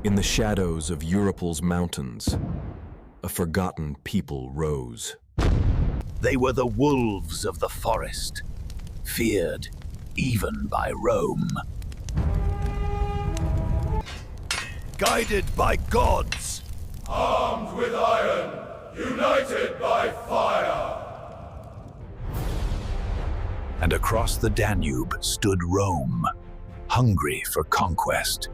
In the shadows of Europal's mountains, a forgotten people rose. They were the wolves of the forest, feared even by Rome. Guided by gods, armed with iron, united by fire. And across the Danube stood Rome, hungry for conquest.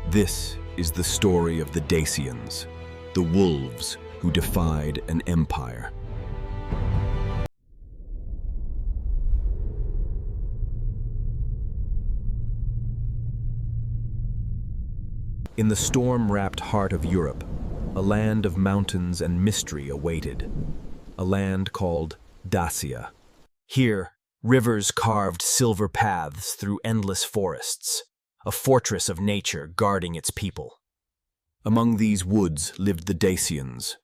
This is the story of the Dacians, the wolves who defied an empire. In the storm-wrapped heart of Europe, a land of mountains and mystery awaited, a land called Dacia. Here, rivers carved silver paths through endless forests, a fortress of nature guarding its people. Among these woods lived the Dacians,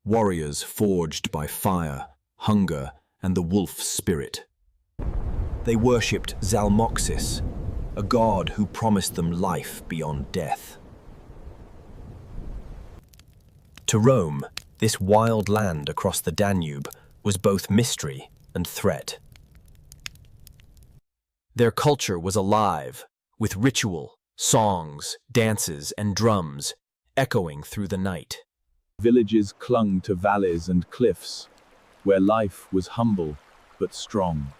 warriors forged by fire, hunger, and the wolf's spirit. They worshipped Zalmoxis, a god who promised them life beyond death. To Rome, this wild land across the Danube was both mystery and threat. Their culture was alive, with ritual, songs, dances, and drums echoing through the night. Villages clung to valleys and cliffs, where life was humble but strong.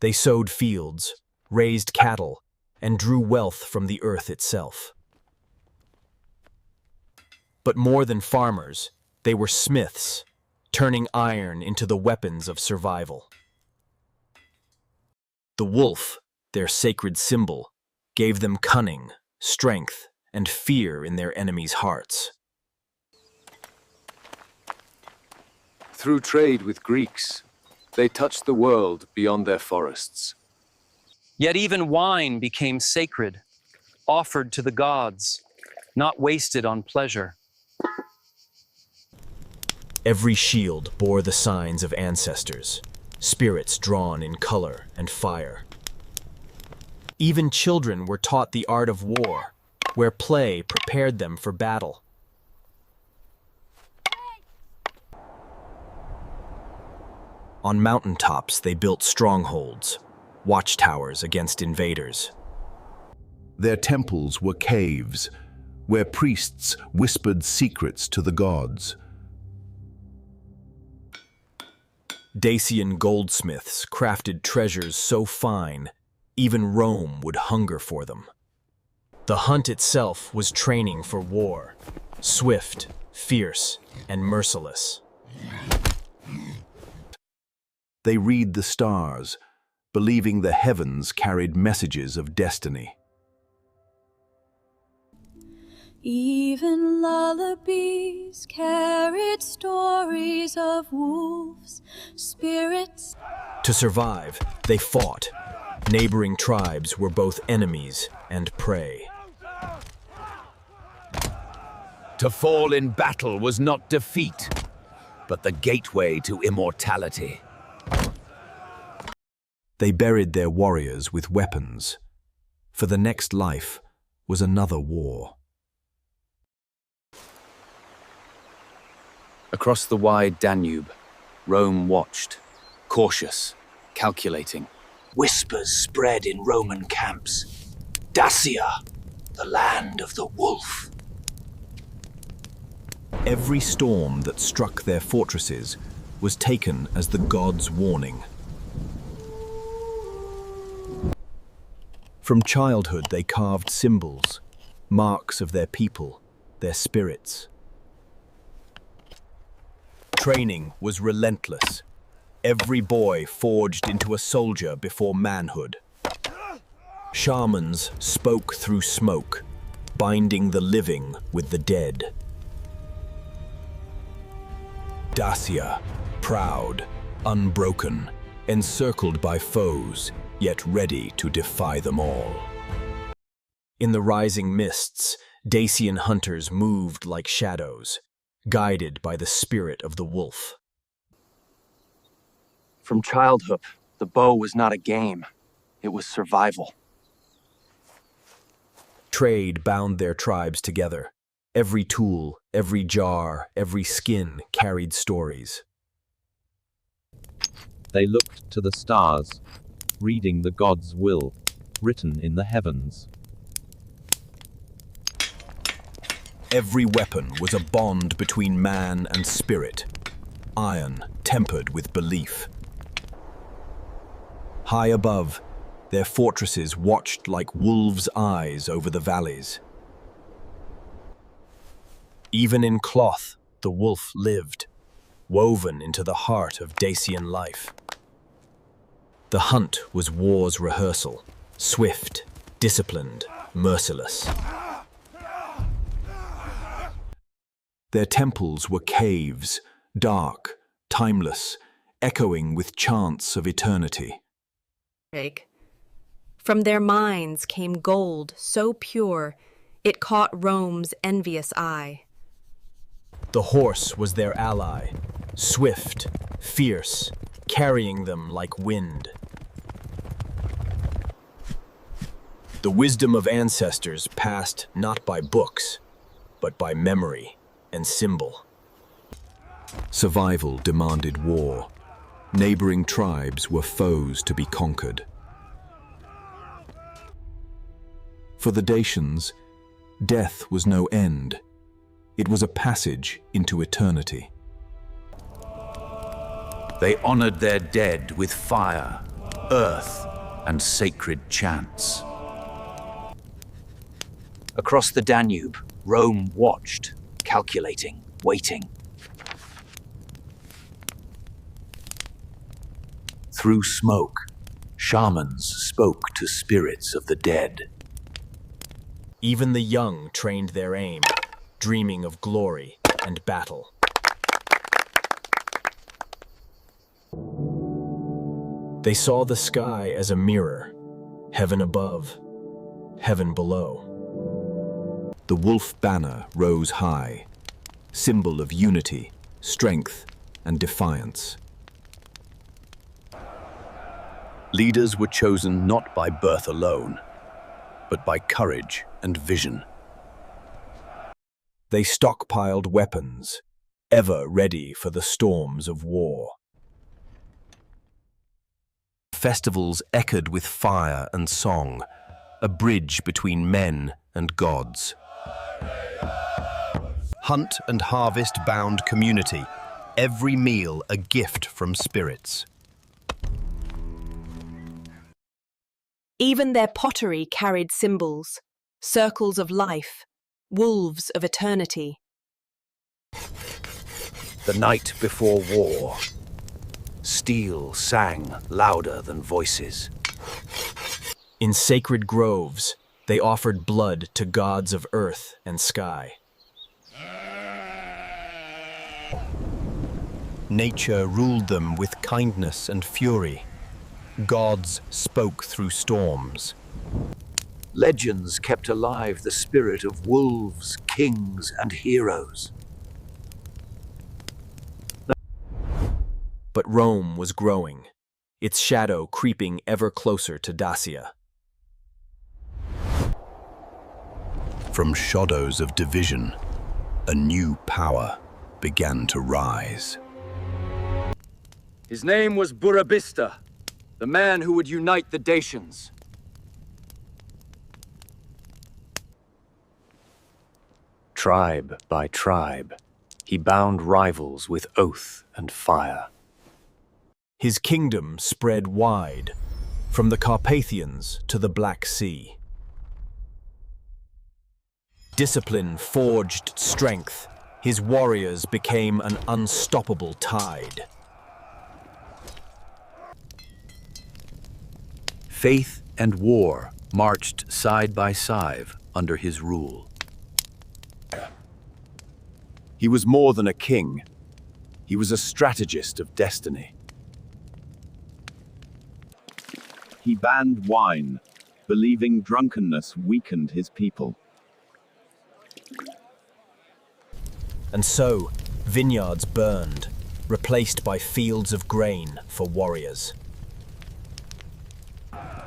They sowed fields, raised cattle, and drew wealth from the earth itself. But more than farmers, they were smiths, turning iron into the weapons of survival. The wolf, their sacred symbol, gave them cunning, strength, and fear in their enemies' hearts. Through trade with Greeks, they touched the world beyond their forests. Yet even wine became sacred, offered to the gods, not wasted on pleasure. Every shield bore the signs of ancestors, spirits drawn in color and fire. Even children were taught the art of war, where play prepared them for battle. On mountaintops, they built strongholds, watchtowers against invaders. their temples were caves, where priests whispered secrets to the gods. Dacian goldsmiths crafted treasures so fine, even Rome would hunger for them. The hunt itself was training for war, swift, fierce, and merciless. They read the stars, believing the heavens carried messages of destiny. Even lullabies carried stories of wolves, spirits. To survive, they fought. Neighboring tribes were both enemies and prey. To fall in battle was not defeat, but the gateway to immortality. They buried their warriors with weapons, for the next life was another war. Across the wide Danube, Rome watched, cautious, calculating. Whispers spread in Roman camps. Dacia, the land of the wolf. Every storm that struck their fortresses was taken as the gods' warning. From childhood, they carved symbols, marks of their people, their spirits. Training was relentless. Every boy forged into a soldier before manhood. Shamans spoke through smoke, binding the living with the dead. Dacia, proud, unbroken, encircled by foes, yet ready to defy them all. In the rising mists, Dacian hunters moved like shadows, guided by the spirit of the wolf. From childhood, the bow was not a game. It was survival. Trade bound their tribes together. Every tool, every jar, every skin carried stories. They looked to the stars, reading the gods' will, written in the heavens. Every weapon was a bond between man and spirit, iron tempered with belief. High above, their fortresses watched like wolves' eyes over the valleys. Even in cloth, the wolf lived, woven into the heart of Dacian life. The hunt was war's rehearsal, swift, disciplined, merciless. Their temples were caves, dark, timeless, echoing with chants of eternity. From their mines came gold so pure, it caught Rome's envious eye. The horse was their ally, swift, fierce, carrying them like wind. The wisdom of ancestors passed not by books, but by memory and symbol. Survival demanded war. Neighboring tribes were foes to be conquered. For the Dacians, death was no end. It was a passage into eternity. They honored their dead with fire, earth, and sacred chants. Across the Danube, Rome watched, calculating, waiting. Through smoke, shamans spoke to spirits of the dead. Even the young trained their aim, dreaming of glory and battle. They saw the sky as a mirror, heaven above, heaven below. The wolf banner rose high, symbol of unity, strength, and defiance. Leaders were chosen not by birth alone, but by courage and vision. They stockpiled weapons, ever ready for the storms of war. Festivals echoed with fire and song, a bridge between men and gods. Hunt and harvest bound community, every meal a gift from spirits. Even their pottery carried symbols, circles of life, wolves of eternity. The night before war, steel sang louder than voices. In sacred groves, they offered blood to gods of earth and sky. Nature ruled them with kindness and fury. Gods spoke through storms. Legends kept alive the spirit of wolves, kings, and heroes. But Rome was growing, its shadow creeping ever closer to Dacia. From shadows of division, a new power began to rise. His name was Burebista, the man who would unite the Dacians. Tribe by tribe, he bound rivals with oath and fire. His kingdom spread wide, from the Carpathians to the Black Sea. Discipline forged strength. His warriors became an unstoppable tide. Faith and war marched side by side under his rule. He was more than a king. He was a strategist of destiny. He banned wine, believing drunkenness weakened his people. And so, vineyards burned, replaced by fields of grain for warriors.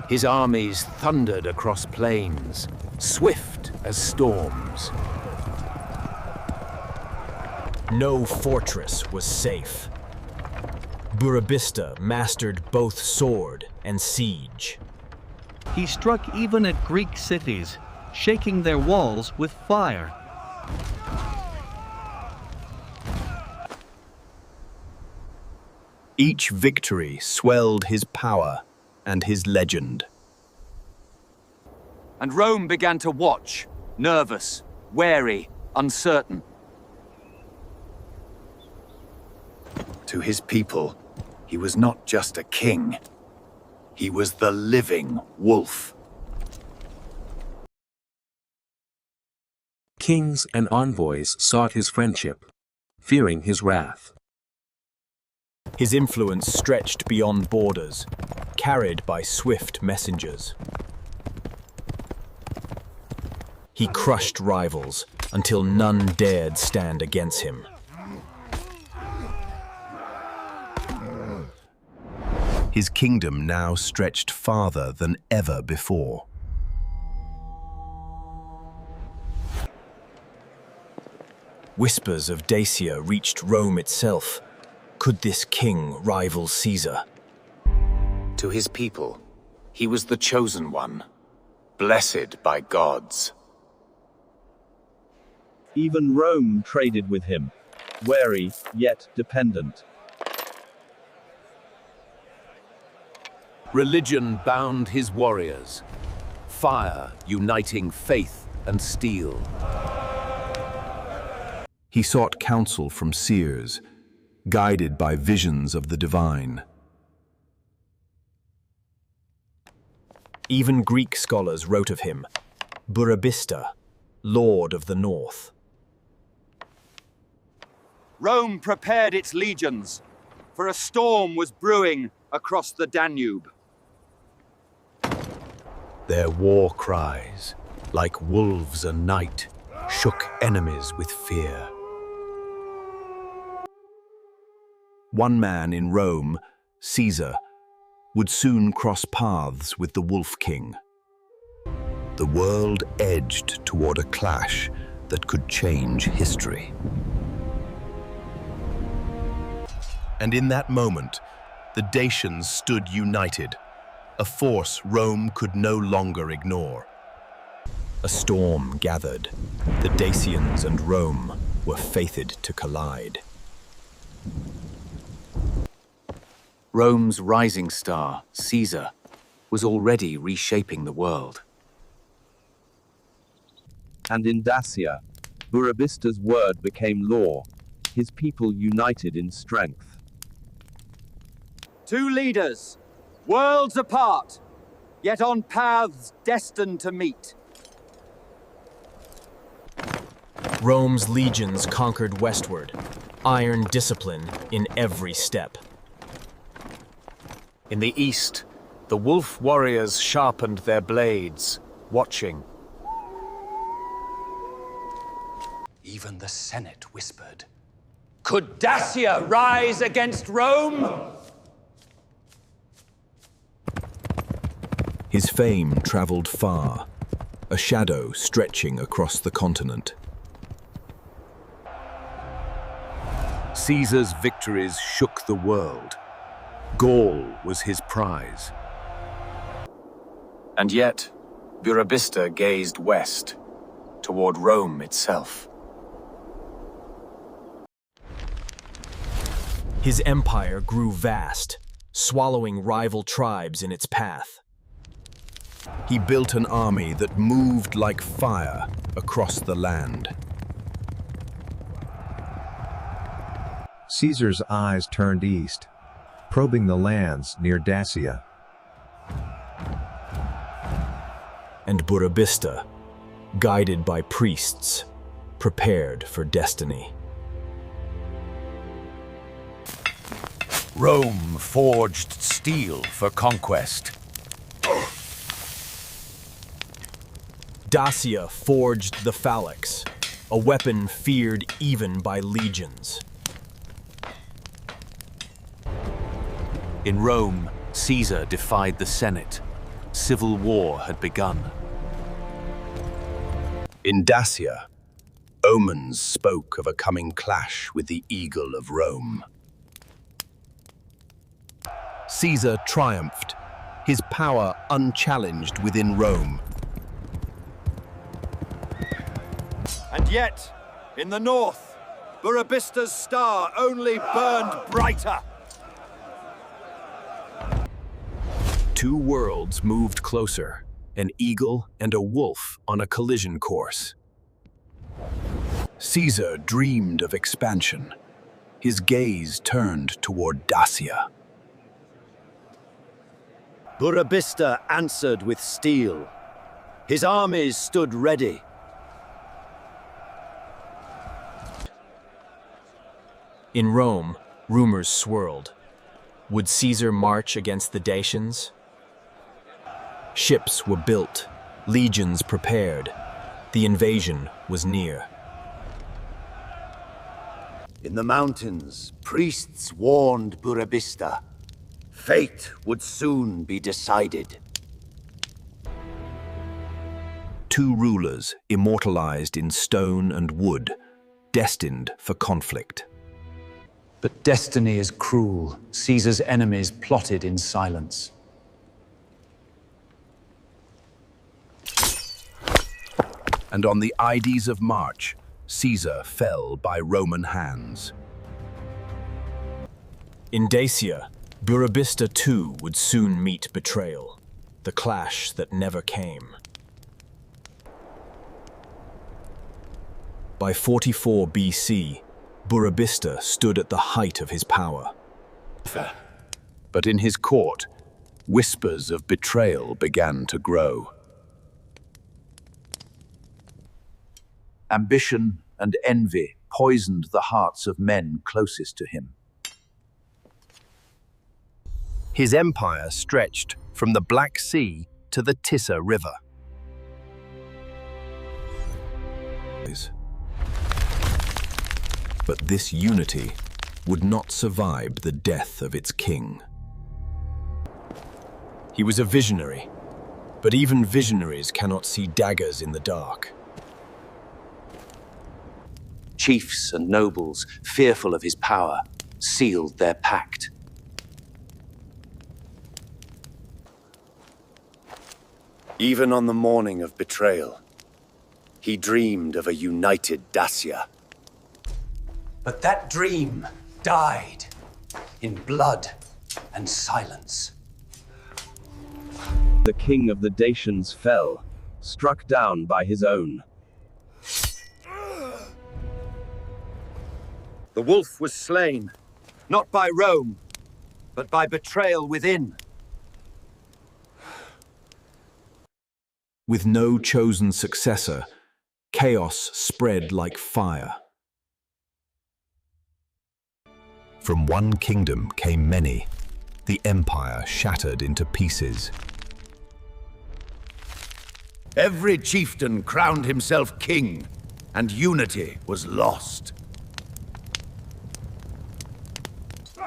His armies thundered across plains, swift as storms. No fortress was safe. Burebista mastered both sword and siege. He struck even at Greek cities, shaking their walls with fire. Each victory swelled his power and his legend. And Rome began to watch, nervous, wary, uncertain. To his people, he was not just a king. He was the living wolf. Kings and envoys sought his friendship, fearing his wrath. His influence stretched beyond borders, carried by swift messengers. He crushed rivals until none dared stand against him. His kingdom now stretched farther than ever before. Whispers of Dacia reached Rome itself. Could this king rival Caesar? To his people, he was the chosen one, blessed by gods. Even Rome traded with him, wary yet dependent. Religion bound his warriors, fire uniting faith and steel. He sought counsel from seers, guided by visions of the divine. Even Greek scholars wrote of him, Burebista, Lord of the North. Rome prepared its legions, for a storm was brewing across the Danube. Their war cries, like wolves a night, shook enemies with fear. One man in Rome, Caesar, would soon cross paths with the Wolf King. The world edged toward a clash that could change history. And in that moment, the Dacians stood united, a force Rome could no longer ignore. A storm gathered. The Dacians and Rome were fated to collide. Rome's rising star, Caesar, was already reshaping the world. And in Dacia, Burebista's word became law, his people united in strength. Two leaders, worlds apart, yet on paths destined to meet. Rome's legions conquered westward, iron discipline in every step. In the east, the wolf warriors sharpened their blades, watching. Even the Senate whispered, "Could Dacia rise against Rome?" His fame traveled far, a shadow stretching across the continent. Caesar's victories shook the world. Gaul was his prize. And yet, Burebista gazed west, toward Rome itself. His empire grew vast, swallowing rival tribes in its path. He built an army that moved like fire across the land. Caesar's eyes turned east, probing the lands near Dacia. And Burebista, guided by priests, prepared for destiny. Rome forged steel for conquest. Dacia forged the Falx, a weapon feared even by legions. In Rome, Caesar defied the Senate. Civil war had begun. In Dacia, omens spoke of a coming clash with the eagle of Rome. Caesar triumphed, his power unchallenged within Rome. And yet, in the north, Burebista's star only burned brighter. Two worlds moved closer, an eagle and a wolf on a collision course. Caesar dreamed of expansion. His gaze turned toward Dacia. Burebista answered with steel. His armies stood ready. In Rome, rumors swirled. Would Caesar march against the Dacians? Ships were built, legions prepared. The invasion was near. In the mountains, priests warned Burebista. Fate would soon be decided. Two rulers immortalized in stone and wood, destined for conflict. But destiny is cruel. Caesar's enemies plotted in silence. And on the Ides of March, Caesar fell by Roman hands. In Dacia, Burebista too would soon meet betrayal, the clash that never came. By 44 BC, Burebista stood at the height of his power. But in his court, whispers of betrayal began to grow. Ambition and envy poisoned the hearts of men closest to him. His empire stretched from the Black Sea to the Tisa River. But this unity would not survive the death of its king. He was a visionary, but even visionaries cannot see daggers in the dark. Chiefs and nobles, fearful of his power, sealed their pact. Even on the morning of betrayal, he dreamed of a united Dacia. But that dream died in blood and silence. The king of the Dacians fell, struck down by his own. The wolf was slain, not by Rome, but by betrayal within. With no chosen successor, chaos spread like fire. From one kingdom came many. The empire shattered into pieces. Every chieftain crowned himself king, and unity was lost.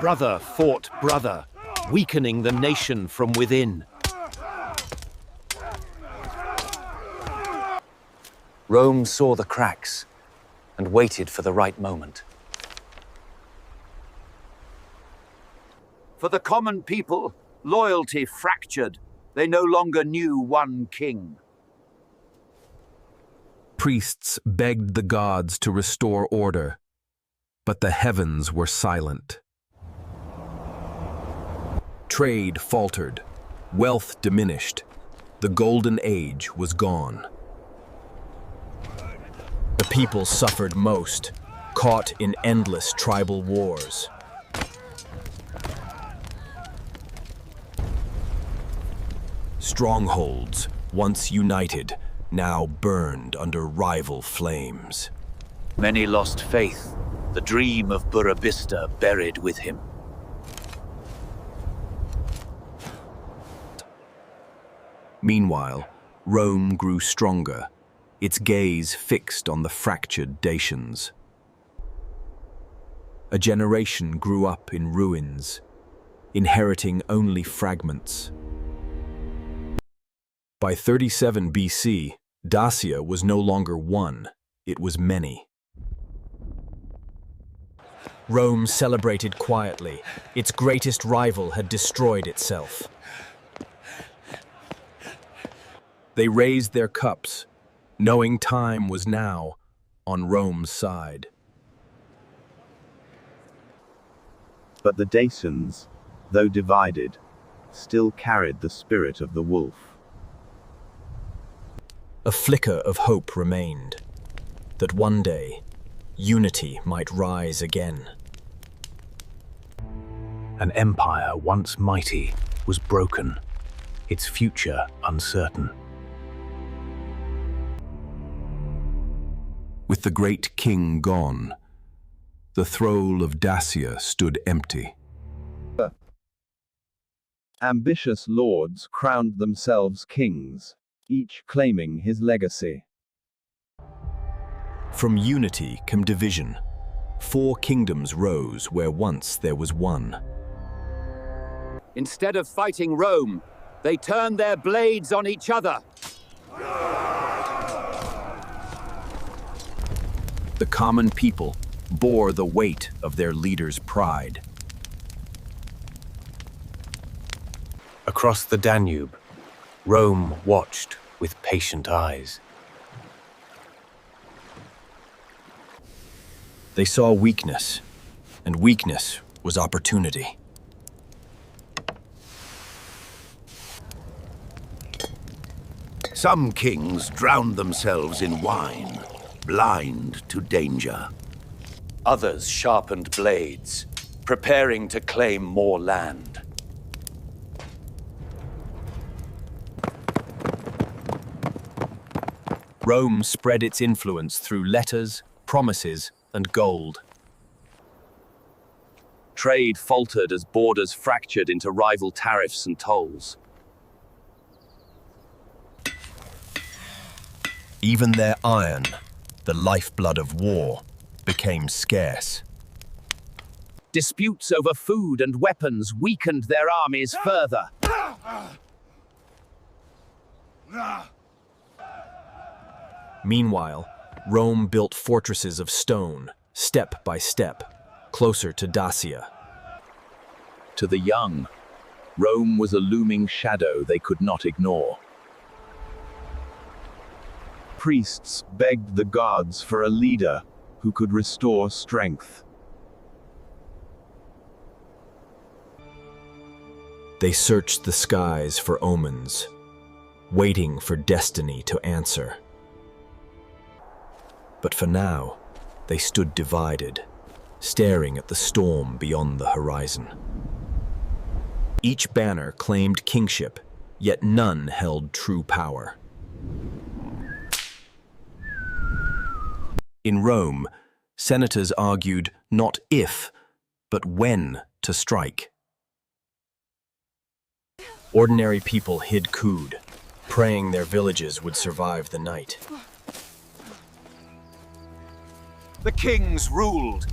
Brother fought brother, weakening the nation from within. Rome saw the cracks and waited for the right moment. For the common people, loyalty fractured. They no longer knew one king. Priests begged the gods to restore order, but the heavens were silent. Trade faltered, wealth diminished, the golden age was gone. The people suffered most, caught in endless tribal wars. Strongholds, once united, now burned under rival flames. Many lost faith, the dream of Burebista buried with him. Meanwhile, Rome grew stronger, its gaze fixed on the fractured Dacians. A generation grew up in ruins, inheriting only fragments. By 37 BC, Dacia was no longer one, it was many. Rome celebrated quietly. Its greatest rival had destroyed itself. They raised their cups, knowing time was now on Rome's side. But the Dacians, though divided, still carried the spirit of the wolf. A flicker of hope remained, that one day unity might rise again. An empire once mighty was broken, its future uncertain. With the great king gone, the throne of Dacia stood empty. Ambitious lords crowned themselves kings, each claiming his legacy. From unity came division. 4 kingdoms rose where once there was one. Instead of fighting Rome, they turned their blades on each other. The common people bore the weight of their leaders' pride. Across the Danube, Rome watched with patient eyes. They saw weakness, and weakness was opportunity. Some kings drowned themselves in wine, blind to danger. Others sharpened blades, preparing to claim more land. Rome spread its influence through letters, promises, and gold. Trade faltered as borders fractured into rival tariffs and tolls. Even their iron, the lifeblood of war, became scarce. Disputes over food and weapons weakened their armies further. Meanwhile, Rome built fortresses of stone, step by step, closer to Dacia. To the young, Rome was a looming shadow they could not ignore. Priests begged the gods for a leader who could restore strength. They searched the skies for omens, waiting for destiny to answer. But for now, they stood divided, staring at the storm beyond the horizon. Each banner claimed kingship, yet none held true power. In Rome, senators argued not if, but when to strike. Ordinary people hid cood, praying their villages would survive the night. The kings ruled,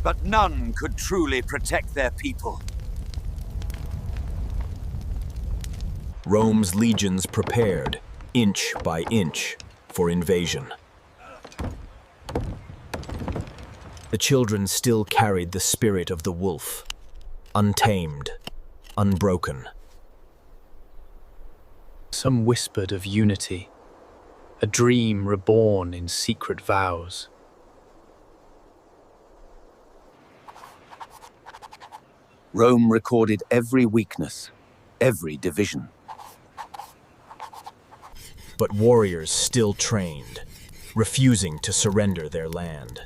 but none could truly protect their people. Rome's legions prepared, inch by inch, for invasion. The children still carried the spirit of the wolf, untamed, unbroken. Some whispered of unity, a dream reborn in secret vows. Rome recorded every weakness, every division. But warriors still trained, refusing to surrender their land.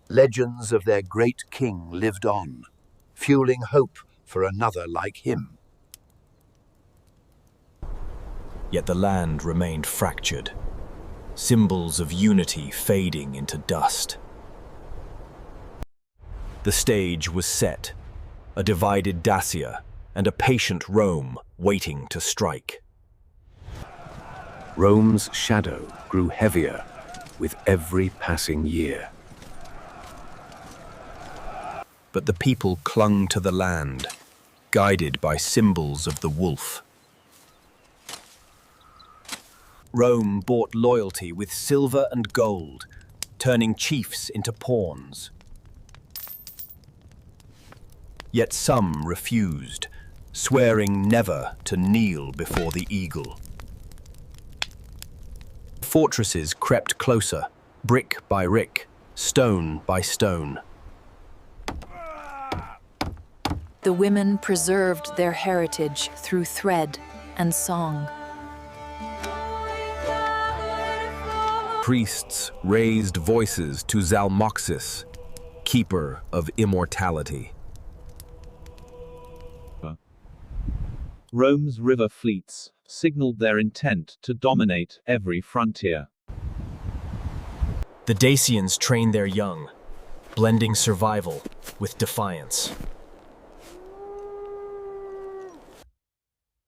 Legends of their great king lived on, fueling hope for another like him. Yet the land remained fractured, symbols of unity fading into dust. The stage was set, a divided Dacia and a patient Rome waiting to strike. Rome's shadow grew heavier with every passing year. But the people clung to the land, guided by symbols of the wolf. Rome bought loyalty with silver and gold, turning chiefs into pawns. Yet some refused, swearing never to kneel before the eagle. Fortresses crept closer, brick by brick, stone by stone. The women preserved their heritage through thread and song. Priests raised voices to Zalmoxis, keeper of immortality. Rome's river fleets signaled their intent to dominate every frontier. The Dacians trained their young, blending survival with defiance.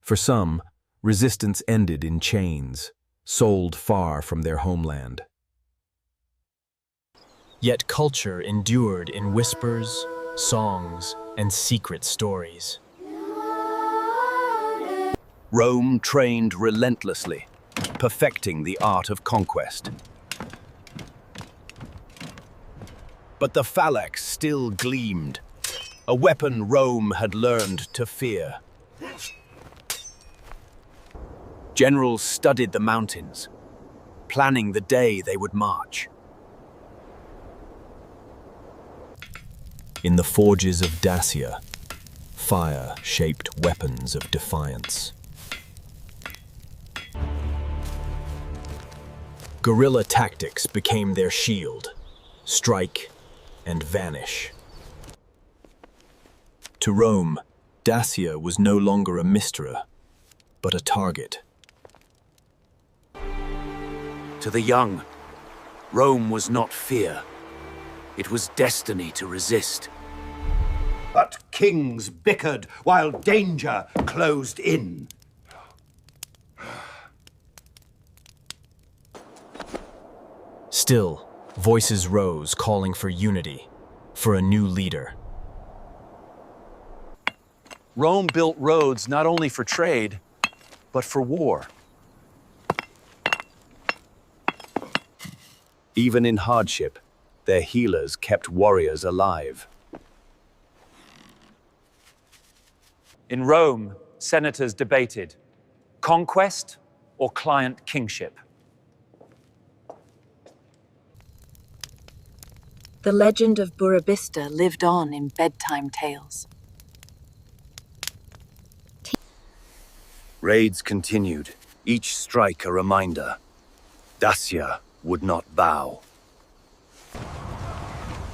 For some, resistance ended in chains, sold far from their homeland. Yet culture endured in whispers, songs, and secret stories. Rome trained relentlessly, perfecting the art of conquest. But the Falx still gleamed, a weapon Rome had learned to fear. Generals studied the mountains, planning the day they would march. In the forges of Dacia, fire shaped weapons of defiance. Guerrilla tactics became their shield, strike and vanish. To Rome, Dacia was no longer a mistra, but a target. To the young, Rome was not fear. It was destiny to resist. But kings bickered while danger closed in. Still, voices rose calling for unity, for a new leader. Rome built roads not only for trade, but for war. Even in hardship, their healers kept warriors alive. In Rome, senators debated conquest or client kingship. The legend of Burebista lived on in bedtime tales. Raids continued, each strike a reminder. Dacia would not bow.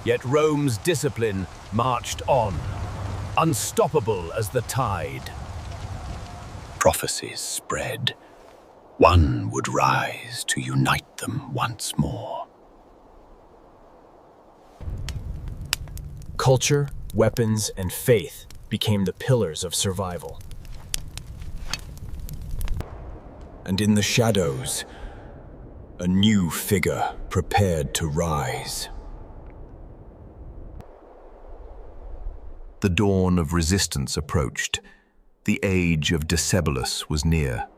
Yet Rome's discipline marched on, unstoppable as the tide. Prophecies spread. One would rise to unite them once more. Culture, weapons, and faith became the pillars of survival. And in the shadows, a new figure prepared to rise. The dawn of resistance approached. The age of Decebalus was near.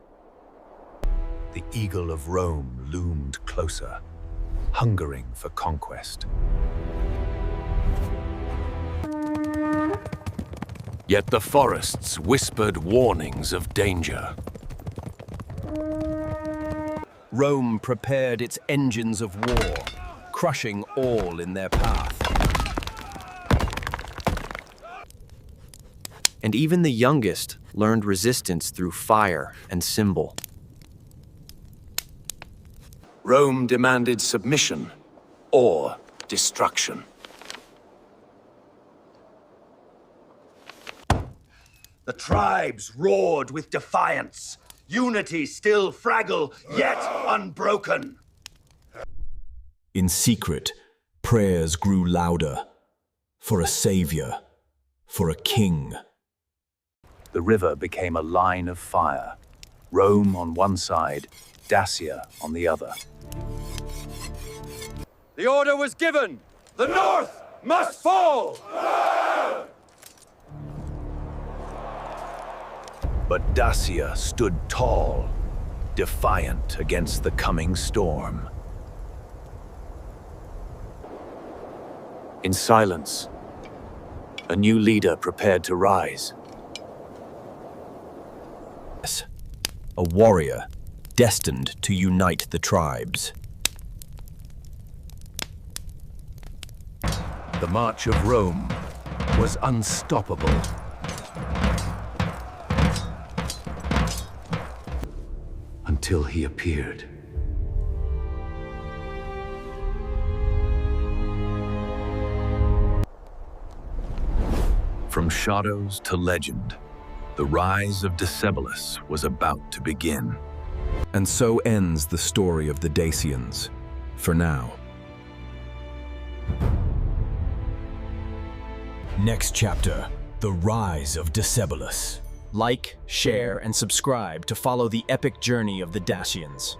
The eagle of Rome loomed closer, hungering for conquest. Yet the forests whispered warnings of danger. Rome prepared its engines of war, crushing all in their path. And even the youngest learned resistance through fire and symbol. Rome demanded submission or destruction. The tribes roared with defiance. Unity still fragile, yet unbroken. In secret, prayers grew louder, for a savior, for a king. The river became a line of fire. Rome on one side, Dacia on the other. The order was given! The North must fall! But Dacia stood tall, defiant against the coming storm. In silence, a new leader prepared to rise. A warrior destined to unite the tribes. The march of Rome was unstoppable. Until he appeared. From shadows to legend, the rise of Decebalus was about to begin. And so ends the story of the Dacians, for now. Next chapter, the rise of Decebalus. Like, share, and subscribe to follow the epic journey of the Dacians.